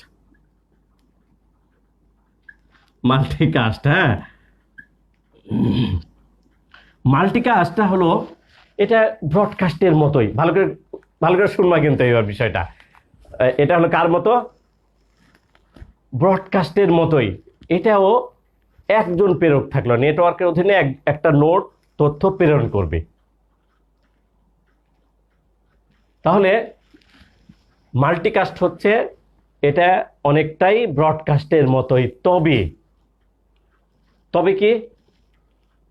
[SPEAKER 1] হ্যাঁ, মাল্টিকাস্টটা হলো এটা ব্রডকাস্টের মতোই। ভালো করে শুনবা কিন্তু এবার বিষয়টা। এটা হলো কার মতো? ব্রডকাস্টের মতোই। এটাও একজন প্রেরক থাকলো, নেটওয়ার্কের অধীনে একটা নোড তথ্য প্রেরণ করবে। তাহলে মাল্টিকাস্ট হচ্ছে এটা অনেকটাই ব্রডকাস্টের মতোই।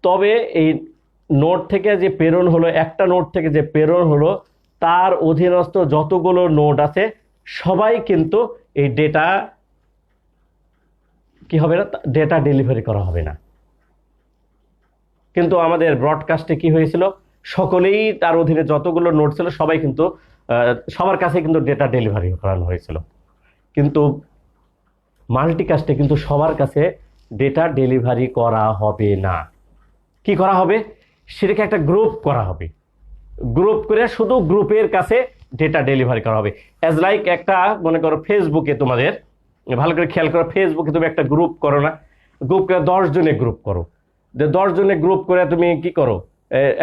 [SPEAKER 1] তবে এই নোড থেকে যে প্রেরণ হলো, একটা নোড থেকে যে প্রেরণ হলো, তার অধীনস্থ যতগুলো নোড আছে সবাই কিন্তু এই ডেটা কি হবে না, ডেটা ডেলিভারি করা হবে না। কিন্তু আমাদের ব্রডকাস্টে কি হয়েছিল, সকলেই তার অধীনে যতগুলো নোড ছিল সবাই কিন্তু সবার কাছে কিন্তু ডেটা ডেলিভারি করানো হয়েছিল। কিন্তু মাল্টিকাস্টে কিন্তু সবার কাছে ডেটা ডেলিভারি করা হবে না। কি করা হবে, সেটাকে একটা গ্রুপ করা হবে, গ্রুপ করে শুধু গ্রুপের কাছে ডেটা ডেলিভারি করা হবে। অ্যাজ লাইক একটা মনে করো ফেসবুকে, তোমাদের ভালো করে খেয়াল করো, ফেসবুকে তুমি একটা গ্রুপ করো না, গ্রুপ করে 10 জনে গ্রুপ করো, যে 10 জনে গ্রুপ করে তুমি কি করো,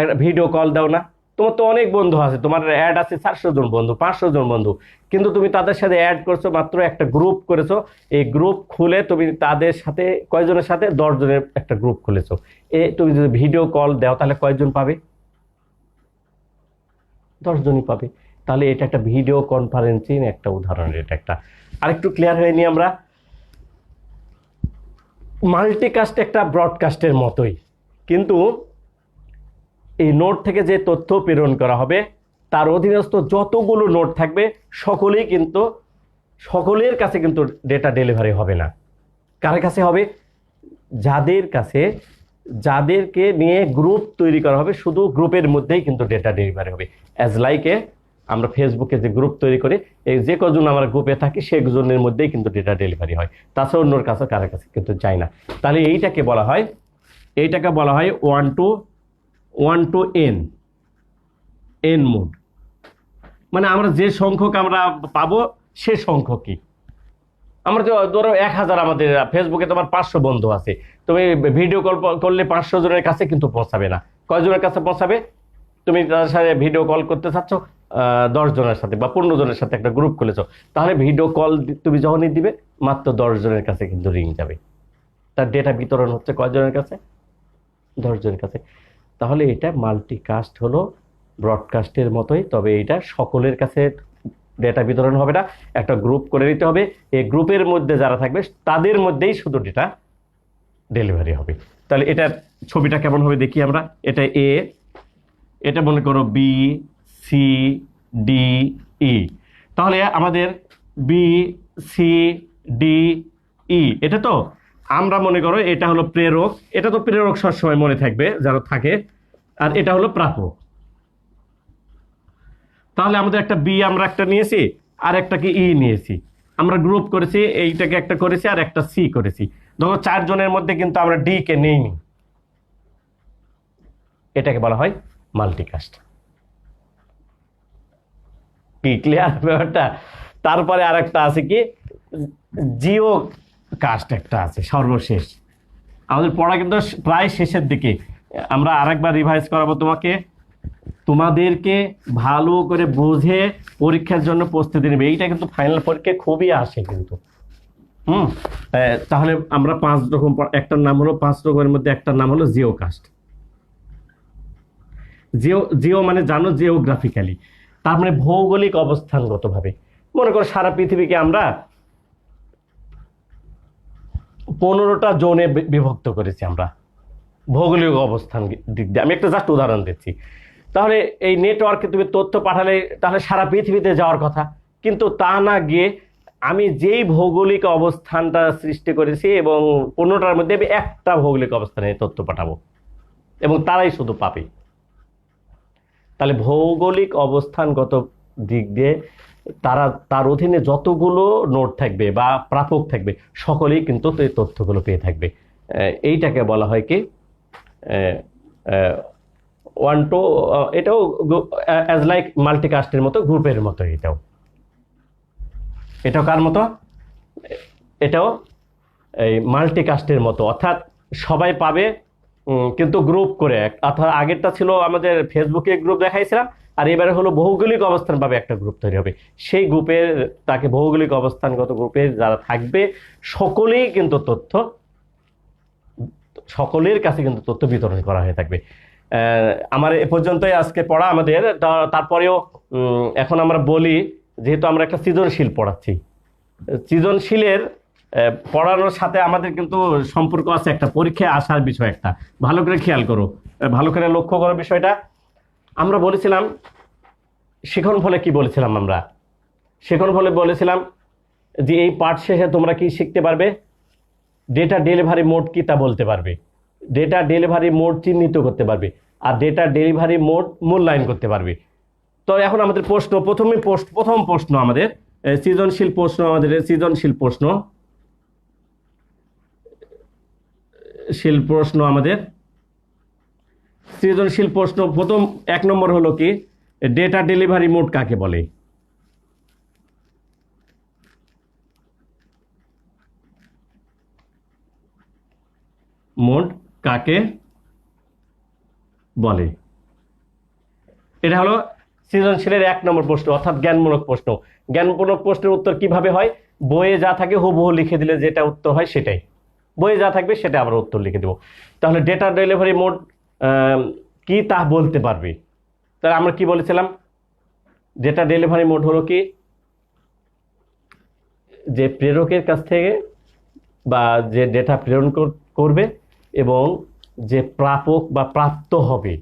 [SPEAKER 1] একটা ভিডিও কল দাও না? তোমার তো অনেক বন্ধু আছে, তোমার অ্যাড আছে 400 জন বন্ধু, 500 জন বন্ধু, কিন্তু তুমি তাদের সাথে অ্যাড করছো মাত্র একটা গ্রুপ করেছো। এই গ্রুপ খুলে তুমি তাদের সাথে কয়জনের সাথে, 10 জনের একটা গ্রুপ খুলেছো। তুমি যদি ভিডিও কল দাও তাহলে কয়জন পাবে? 10 জনই পাবে। তাহলে এটা একটা ভিডিও কনফারেন্সিং একটা উদাহরণ। এটা একটা আরেকটু ক্লিয়ার হয়নি আমরা? মাল্টিকাস্ট একটা ব্রডকাস্টের মতোই, কিন্তু এই নোট থেকে যে তথ্য প্রেরণ করা হবে তার অধীনস্থ যতগুলো নোট থাকবে সকলের কাছে কিন্তু ডেটা ডেলিভারি হবে না। কার কাছে হবে? যাদেরকে নিয়ে গ্রুপ তৈরি করা হবে, শুধু গ্রুপের মধ্যেই কিন্তু ডেটা ডেলিভারি হবে। অ্যাজ লাইকে আমরা ফেসবুকে যে গ্রুপ তৈরি করি, এই যে কজন আমরা গ্রুপে থাকি সেজনের মধ্যেই কিন্তু ডেটা ডেলিভারি হয়, তাছাড়া অন্যর কাছে কারোর কাছে কিন্তু যায় না। তাহলে এইটাকে বলা হয় ওয়ান টু এন মোড। মানে আমরা যে সংখ্যক আমরা পাবো সে সংখ্যকই। আমরা তো ধরো 1000, আমাদের ফেসবুকে তোমার 500 বন্ধু আছে, তুমি ভিডিও কল করলে 500 জনের কাছে কিন্তু পৌঁছাবে না। কয়জনের কাছে পৌঁছাবে? তুমি তাদের সাথে ভিডিও কল করতে চাচ্ছ 10 জনের সাথে বা 15 জনের সাথে একটা গ্রুপ খুলেছো, তাহলে ভিডিও কল তুমি যখনই দিবে মাত্র 10 জনের কাছে কিন্তু রিং যাবে। তার ডেটা বিতরণ হচ্ছে কয়জনের কাছে? 10 জনের কাছে। তাহলে এটা মাল্টিকাস্ট হলো ব্রডকাস্টের মতোই, তবে এটা সকলের কাছে ডেটা বিতরণ হবে না, একটা গ্রুপ করে নিতে হবে। এই গ্রুপের মধ্যে যারা থাকবে তাদের মধ্যেই শুধু ডেটা ডেলিভারি হবে। তাহলে এটার ছবিটা কেমন হবে দেখি আমরা। এটা এ, এটা মনে করো বি, সি, ডি, ই। তাহলে আমাদের বি, সি, ডি, ই, এটা তো আমরা মনে করো এটা হলো প্রেরক। এটা তো প্রেরক সবসময় মনে থাকবে যারা থাকে, আর এটা হলো প্রাপক। তাহলে আমাদের একটা বি আমরা একটা নিয়েছি, আর একটা কি ই নিয়েছি, আমরা গ্রুপ করেছি, এইটাকে একটা করেছি আর একটা সি করেছি। ধরো 4 জনের মধ্যে কিন্তু আমরা ডি কে নেইনি। এটাকে বলা হয় মাল্টিকাস্ট। কি ক্লিয়ার ব্যাপারটা? তারপরে আর একটা আছে কি, জিও কাস্ট একটা আছে সর্বশেষ। আমাদের পড়া কিন্তু প্রায় শেষের দিকে, আমরা আরেকবার রিভাইজ করাবো তোমাদেরকে ভালো করে বুঝে পরীক্ষার জন্য প্রস্তুতি নেবে। এইটা কিন্তু ফাইনাল পরীক্ষায় খুবই আসে কিন্তু। তাহলে আমরা 5 রকম, একটার নাম হলো 5 রকমের মধ্যে একটার নাম হলো জিও কাস্ট। জিও মানে জানো জিওগ্রাফিক্যালি, তার মানে ভৌগোলিক অবস্থানগত ভাবে। মনে করো সারা পৃথিবীকে আমরা 15টা জোনে বিভক্ত করেছি আমরা ভৌগোলিক অবস্থান দিক দিয়ে। আমি একটা জাস্ট উদাহরণ দিচ্ছি। তাহলে এই নেটওয়ার্কে তুমি তথ্য পাঠালে তাহলে সারা পৃথিবীতে যাওয়ার কথা, কিন্তু তা না গিয়ে আমি যেই ভৌগোলিক অবস্থানটা সৃষ্টি করেছি এবং 15টার মধ্যে আমি একটা ভৌগোলিক অবস্থানে তথ্য পাঠাবো এবং তারাই শুধু পাবে। তাহলে ভৌগোলিক অবস্থানগত দিক দিয়ে তার অধীনে যতগুলো নোড থাকবে বা প্রাপক থাকবে সকলেই কিন্তু এই তথ্যগুলো পেয়ে থাকবে। এইটাকে বলা হয় কি ওয়ান টু, এটাও অ্যাজ লাইক মাল্টিকাস্টের মতো, গ্রুপের মতো। এটাও কার মতো? এটাও এই মাল্টিকাস্টের মতো, অর্থাৎ সবাই পাবে কিন্তু গ্রুপ করে। অর্থাৎ আগেরটা ছিল আমাদের ফেসবুকে গ্রুপ দেখাইছিলাম, আর এবারে হলো ভৌগোলিক অবস্থান পাবে একটা গ্রুপ তৈরি হবে। সেই গ্রুপের তাকে ভৌগোলিক অবস্থানগত গ্রুপের যারা থাকবে সকলেই কিন্তু সকলের কাছে কিন্তু তথ্য বিতরণ করা হয়ে থাকবে। আমার এ পর্যন্তই আজকে পড়া আমাদের। তারপরেও এখন আমরা বলি, যেহেতু আমরা একটা সৃজনশীল পড়াচ্ছি, সৃজনশীলের পড়ানোর সাথে আমাদের কিন্তু সম্পর্ক আছে, একটা পরীক্ষায় আসার বিষয়। একটা ভালো করে খেয়াল করো, ভালো করে লক্ষ্য করো বিষয়টা। আমরা বলেছিলাম শিখন ফলে কি বলেছিলাম? আমরা শিখন ফলে বলেছিলাম যে এই পাঠ শেষে তোমরা কি শিখতে পারবে? ডেটা ডেলিভারি মোড কি তা বলতে পারবে, ডেটা ডেলিভারি মোড চিহ্নিত করতে পারবে, আর ডেটা ডেলিভারি মোড মূল্যায়ন করতে পারবে। তো এখন আমাদের প্রথম প্রশ্ন আমাদের সৃজনশীল প্রশ্ন প্রথম 1 নম্বর হলো কি, ডেটা ডেলিভারি মোড কাকে বলে? মোড কাকে বলে? এটা হলো সৃজনশীলের 1 নম্বর প্রশ্ন, অর্থাৎ জ্ঞানমূলক প্রশ্ন। জ্ঞানমূলক প্রশ্নের উত্তর কিভাবে হয়? বইয়ে যা থাকে হুবহু লিখে দিলে যেটা উত্তর হয় সেটাই, বইয়ে যা থাকবে সেটা আমরা উত্তর লিখে দেবো। তাহলে ডেটা ডেলিভারি মোড কি তা বলতে পারবে? তাহলে আমরা কি বলেছিলাম? ডেটা ডেলিভারি মোড হলো কি, যে প্রেরকের কাছ থেকে বা যে ডেটা প্রেরণ করবে এবং যে প্রাপক বা প্রাপ্ত হবে,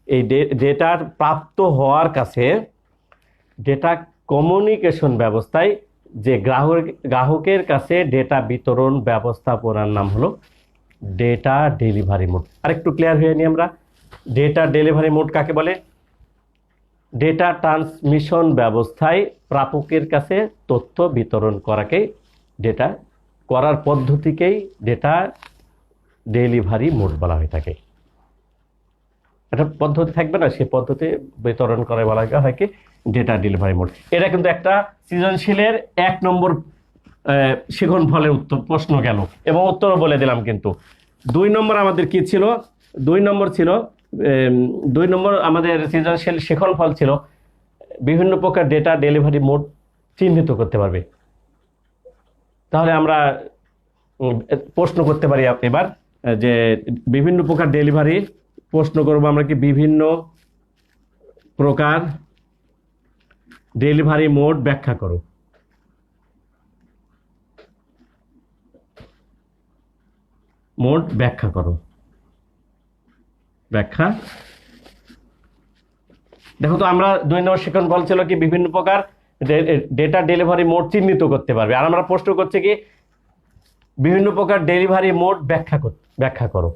[SPEAKER 1] এই ডেটার প্রাপ্ত হওয়ার কাছে ডেটা কমিউনিকেশন ব্যবস্থায় যে গ্রাহকের কাছে ডেটা বিতরণ ব্যবস্থাপনার নাম হলো ডেটা ডেলিভারি মোড। আরেকটু ক্লিয়ার হয়ে নিই আমরা, ডেটা ডেলিভারি মোড কাকে বলে? ডেটা ট্রান্সমিশন ব্যবস্থায় প্রাপকের কাছে তথ্য বিতরণ করাকে, ডেটা করার পদ্ধতিকেই ডেটা ডেলিভারি মোড বলা হয়ে থাকে। একটা পদ্ধতি থাকবে না, সেই পদ্ধতি বিতরণ করে বলা হয় কি ডেটা ডেলিভারি মোড। এটা কিন্তু একটা সৃজনশীলের 1 নম্বর শিখন ফলের উত্তর প্রশ্ন গেল, এবং উত্তরও বলে দিলাম। কিন্তু 2 নম্বর আমাদের কি ছিল? 2 নম্বর ছিল 2 নম্বর আমাদের সৃজনশীল শিখন ফল ছিল বিভিন্ন প্রকার ডেটা ডেলিভারি মোড চিহ্নিত করতে পারবে। তাহলে আমরা প্রশ্ন করতে পারি এবার যে বিভিন্ন প্রকার ডেলিভারি, প্রশ্ন করব আমরা কি বিভিন্ন প্রকার ডেলিভারি মোড ব্যাখ্যা করো। মোড ব্যাখ্যা করো, ব্যাখ্যা। দেখো তো আমরা 2 নম্বর শিখন ফল ছিল কি বিভিন্ন প্রকার ডেটা ডেলিভারি মোড চিহ্নিত করতে পারবে, আর আমরা প্রশ্ন করছি কি বিভিন্ন প্রকার ডেলিভারি মোড ব্যাখ্যা করো।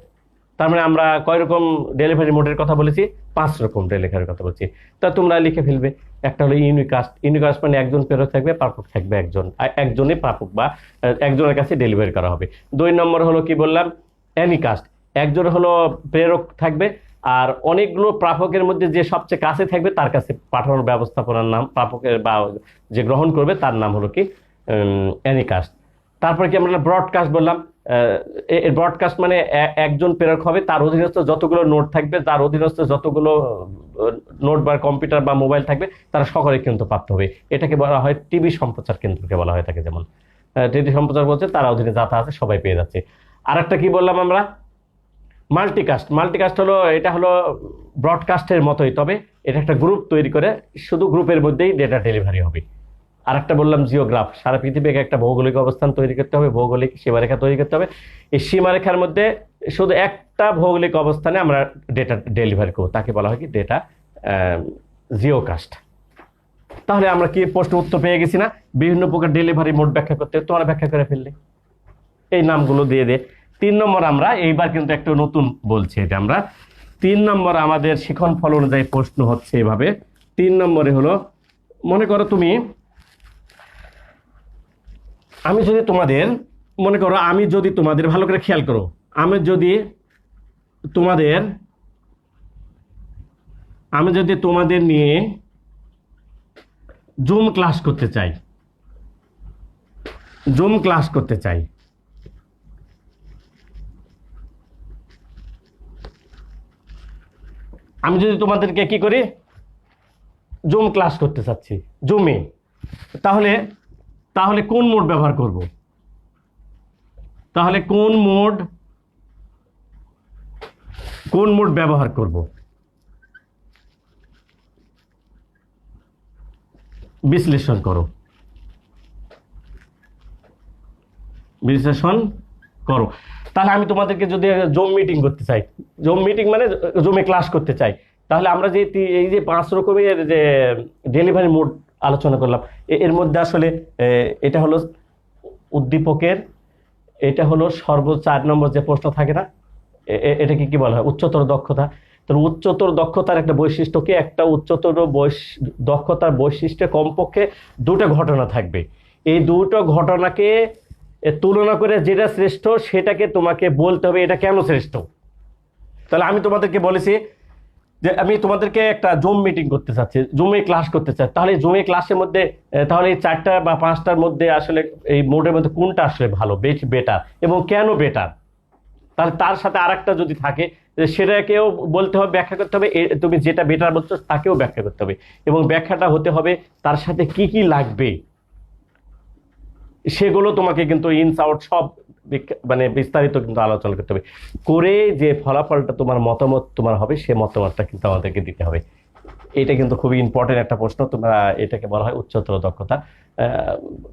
[SPEAKER 1] তার মানে আমরা কয় রকম ডেলিভারি মোডের কথা বলেছি? 5 রকম ডেলিভারির কথা বলছি। তা তোমরা লিখে ফেলবে। একটা হলো ইউনিকাস্ট। ইউনিকাস্ট মানে একজন প্রেরক থাকবে, প্রাপক থাকবে একজনই প্রাপক বা একজনের কাছে ডেলিভারি করা হবে। 2 নম্বর হলো কি বললাম? অ্যানিকাস্ট। একজন হলো প্রেরক থাকবে আর অনেকগুলো প্রাপকের মধ্যে যে সবচেয়ে কাছে থাকবে তার কাছে পাঠানোর ব্যবস্থাপনার নাম, প্রাপকের বা যে গ্রহণ করবে তার নাম হলো কি অ্যানিকাস্ট। তারপরে কি আমরা ব্রডকাস্ট বললাম। ব্রডকাস্ট মানে একজন প্রেরক হবে, তার অধীনস্থ যতগুলো নোট থাকবে, তার অধীনস্থ যতগুলো নোট বা কম্পিউটার বা মোবাইল থাকবে তারা সকলে কিন্তু প্রাপ্ত হবে। এটাকে বলা হয় টিভি সম্প্রচার কেন্দ্রকে বলা হয়ে থাকে। যেমন টিভি সম্প্রচার বলছে তার অধীনে যা আছে সবাই পেয়ে যাচ্ছে। আর একটা কি বললাম আমরা? মাল্টিকাস্ট। মাল্টিকাস্ট হলো, এটা হলো ব্রডকাস্টের মতোই, তবে এটা একটা গ্রুপ তৈরি করে শুধু গ্রুপের মধ্যেই ডেটা ডেলিভারি হবে। আর একটা বললাম জিওগ্রাফ। সারা পৃথিবীকে একটা ভৌগোলিক অবস্থান তৈরি করতে হবে, ভৌগোলিক সীমারেখা তৈরি করতে হবে। এই সীমারেখার মধ্যে শুধু একটা ভৌগোলিক অবস্থানে আমরা ডেটা ডেলিভারি করবো, তাকে বলা হয় কি ডেটা জিওকাস্ট। তাহলে আমরা কি প্রশ্ন উত্তর পেয়ে গেছি না? বিভিন্ন প্রকার ডেলিভারি মোড ব্যাখ্যা করতে তোমরা ব্যাখ্যা করে ফেললে, এই নামগুলো দিয়ে দে। 3 নম্বর আমরা এইবার কিন্তু একটু নতুন বলছি, এটা আমরা 3 নম্বর আমাদের শিখন ফল অনুযায়ী প্রশ্ন হচ্ছে এভাবে। 3 নম্বরে হলো, মনে করো তুমি, আমি যদি তোমাদের, মনে করো আমি যদি তোমাদের, ভালো করে খেয়াল করো, আমি যদি তোমাদের নিয়ে জুম ক্লাস করতে চাই, আমি যদি তোমাদেরকে কি করি, জুম ক্লাস করতে চাচ্ছি জুমে, তাহলে কোন মোড ব্যবহার করব? তাহলে কোন মোড ব্যবহার করব? বিশ্লেষণ করো। তাহলে আমি তোমাদেরকে যদি জুম মিটিং করতে চাই, জুম মিটিং মানে জুমে ক্লাস করতে চাই, তাহলে আমরা যে এই যে 5 রকমের যে ডেলিভারি মোড আলোচনা করলাম, এর মধ্যে আসলে এটা হলো উদ্দীপকের, এটা হলো 4 নম্বর যে প্রশ্ন থাকে না, এটাকে কি বলা হয়? উচ্চতর দক্ষতা। তো উচ্চতর দক্ষতার একটা বৈশিষ্ট্য কি? একটা উচ্চতর দক্ষতার বৈশিষ্ট্যে কমপক্ষে 2টা ঘটনা থাকবে। এই 2টো ঘটনাকে তুলনা করে যেটা শ্রেষ্ঠ সেটাকে তোমাকে বলতে হবে এটা কেন শ্রেষ্ঠ। তাহলে আমি তোমাদেরকে বলেছি যে আমি তোমাদেরকে একটা জুম মিটিং করতে চাচ্ছি, জুমে ক্লাস করতে চাই, তাহলে জুমে ক্লাসের মধ্যে তাহলে এই 4টা বা 5টার মধ্যে আসলে এই মোডের মধ্যে কোনটা আসলে ভালো, বেটার, এবং কেন বেটার? তাহলে তার সাথে আরেকটা যদি থাকে, সেটাকেও বলতে হবে, ব্যাখ্যা করতে হবে। তুমি যেটা বেটার বলছো তাকেও ব্যাখ্যা করতে হবে, এবং ব্যাখ্যাটা হতে হবে তার সাথে কি কি লাগবে সেগুলো তোমাকে কিন্তু ইনস আউট সব মানে বিস্তারিত কিন্তু আলোচনা করতে হবে করে, যে ফলাফলটা তোমার মতামত তোমার হবে সে মতামতটা কিন্তু আমাদেরকে দিতে হবে। এটা কিন্তু খুবই ইম্পর্টেন্ট একটা প্রশ্ন। তোমরা এটাকে বলা হয় উচ্চতর দক্ষতা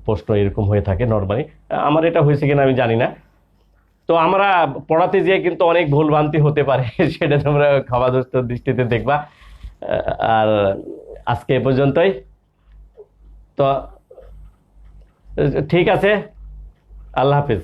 [SPEAKER 1] প্রশ্ন, এরকম হয়ে থাকে নর্মালি। আমার এটা হয়েছে কিনা আমি জানি না। তো আমরা পড়াতে যেয়ে কিন্তু অনেক ভুলভ্রান্তি হতে পারে সেটা তোমরা ক্ষমাদৃষ্ট দৃষ্টিতে দেখবা। আর আজকে এ পর্যন্তই। তো ঠিক আছে, আল্লাহ হাফেজ।